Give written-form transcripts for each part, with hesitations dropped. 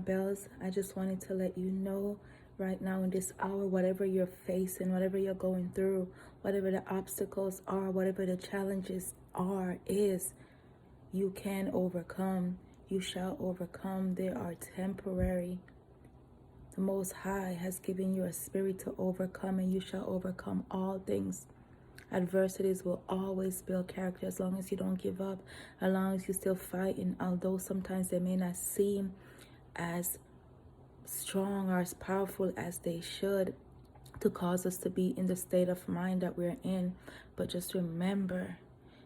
bells, I just wanted to let you know right now in this hour, whatever you're facing, whatever you're going through, whatever the obstacles are, whatever the challenges is, you can overcome. You shall overcome. They are temporary. The Most High has given you a spirit to overcome, and you shall overcome all things. Adversities will always build character as long as you don't give up, as long as you're still fighting, although sometimes they may not seem as strong or as powerful as they should to cause us to be in the state of mind that we're in. But just remember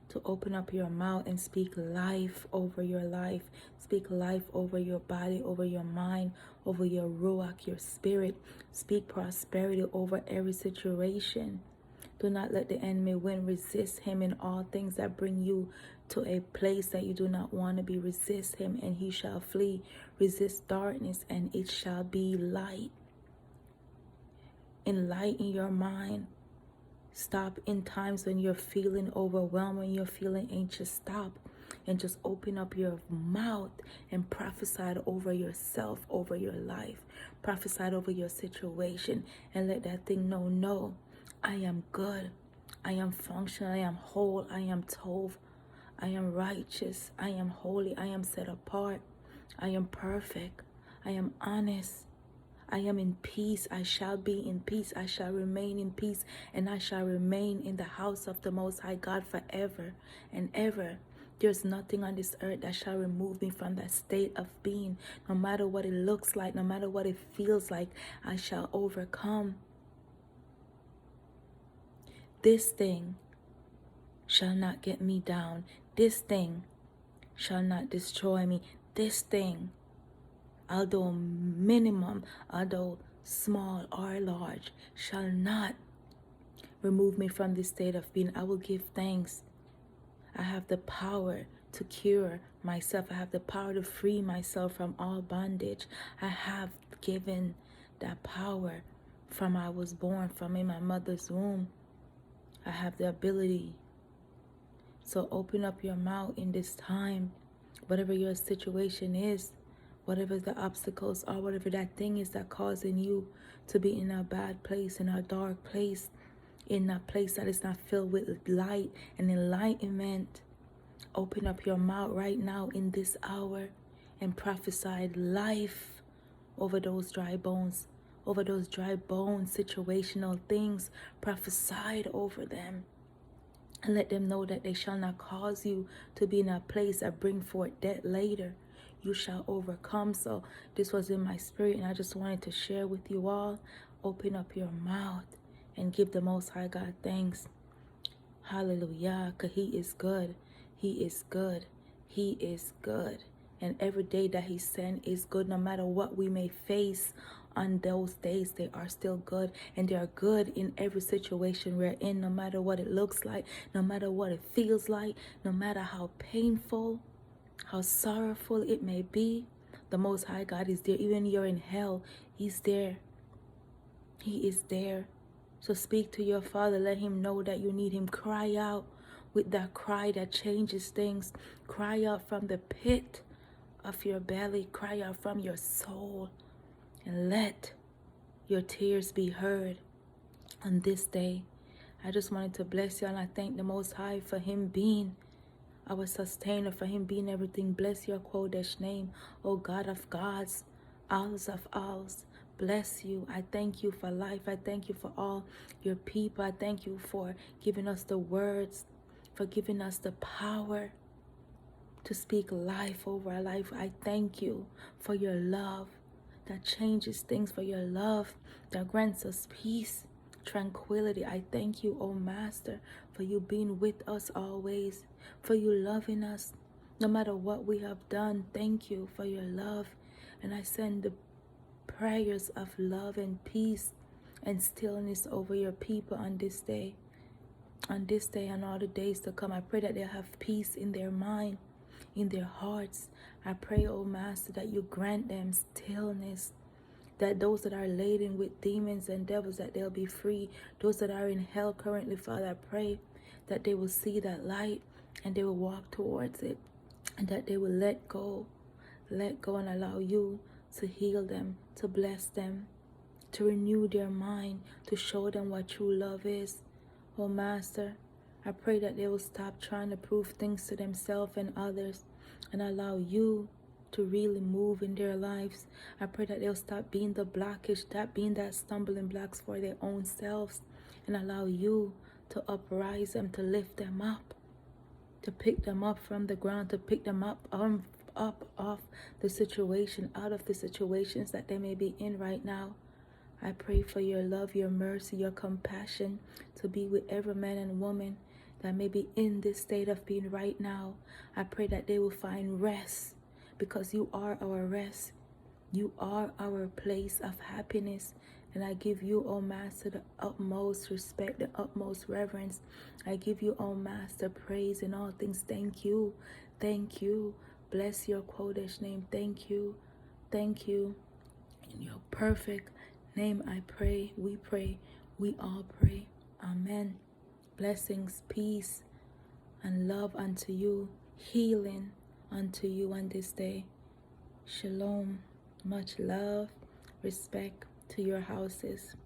to open up your mouth and speak life over your life. Speak life over your body, over your mind, over your ruach, your spirit. Speak prosperity over every situation. Do not let the enemy win. Resist him in all things that bring you to a place that you do not want to be. Resist him and he shall flee. Resist darkness and it shall be light. Enlighten your mind. Stop in times when you're feeling overwhelmed, when you're feeling anxious. Stop and just open up your mouth and prophesy over yourself, over your life. Prophesy over your situation and let that thing know, no, I am good. I am functional. I am whole. I am tov. I am righteous. I am holy. I am set apart. I am perfect. I am honest. I am in peace. I shall be in peace. I shall remain in peace. And I shall remain in the house of the Most High God forever and ever. There's nothing on this earth that shall remove me from that state of being. No matter what it looks like, no matter what it feels like, I shall overcome. This thing shall not get me down. This thing shall not destroy me. This thing, although minimum, although small or large, shall not remove me from this state of being. I will give thanks. I have the power to cure myself. I have the power to free myself from all bondage. I have given that power from I was born, from in my mother's womb. I have the ability. So open up your mouth in this time, whatever your situation is, whatever the obstacles are, whatever that thing is that causing you to be in a bad place, in a dark place, in a place that is not filled with light and enlightenment. Open up your mouth right now in this hour and prophesy life over those dry bones, situational things. Prophesy over them. And let them know that they shall not cause you to be in a place that bring forth death later. You shall overcome. So this was in my spirit, and I just wanted to share with you all. Open up your mouth and give the Most High God thanks. Hallelujah. Because he is good. He is good. He is good. And every day that he sent is good. No matter what we may face on those days, they are still good. And they are good in every situation we're in, no matter what it looks like, no matter what it feels like, no matter how painful, how sorrowful it may be. The Most High God is there. Even you're in hell, he's there. He is there. So speak to your Father. Let him know that you need him. Cry out with that cry that changes things. Cry out from the pit of your belly. Cry out from your soul. And let your tears be heard on this day. I just wanted to bless you, and I thank the Most High for him being our sustainer, for him being everything. Bless your Kodesh name, O God of gods, Alls of alls. Bless you. I thank you for life. I thank you for all your people. I thank you for giving us the words, for giving us the power to speak life over our life. I thank you for your love that changes things, for your love that grants us peace, tranquility. I thank you, O Master, for you being with us always, for you loving us no matter what we have done. Thank you for your love. And I send the prayers of love and peace and stillness over your people on this day and all the days to come. I pray that they'll have peace in their mind, in their hearts. I pray, O Master, that you grant them stillness, that those that are laden with demons and devils, that they'll be free. Those that are in hell currently, Father, I pray that they will see that light and they will walk towards it, and that they will let go and allow you to heal them, to bless them, to renew their mind, to show them what true love is. Oh Master, I pray that they will stop trying to prove things to themselves and others and allow you to really move in their lives. I pray that they'll stop being the blockage, that being that stumbling blocks for their own selves, and allow you to uprise them, to lift them up, to pick them up from the ground, to pick them up off the situation, out of the situations that they may be in right now. I pray for your love, your mercy, your compassion to be with every man and woman that may be in this state of being right now. I pray that they will find rest, because you are our rest. You are our place of happiness. And I give you, oh Master, the utmost respect, the utmost reverence. I give you, oh Master, praise in all things. Thank you. Thank you. Bless your Kodesh name. Thank you. Thank you. In your perfect name I pray, we all pray. Amen. Blessings, peace, and love unto you. Healing unto you on this day. Shalom. Much love, respect to your houses.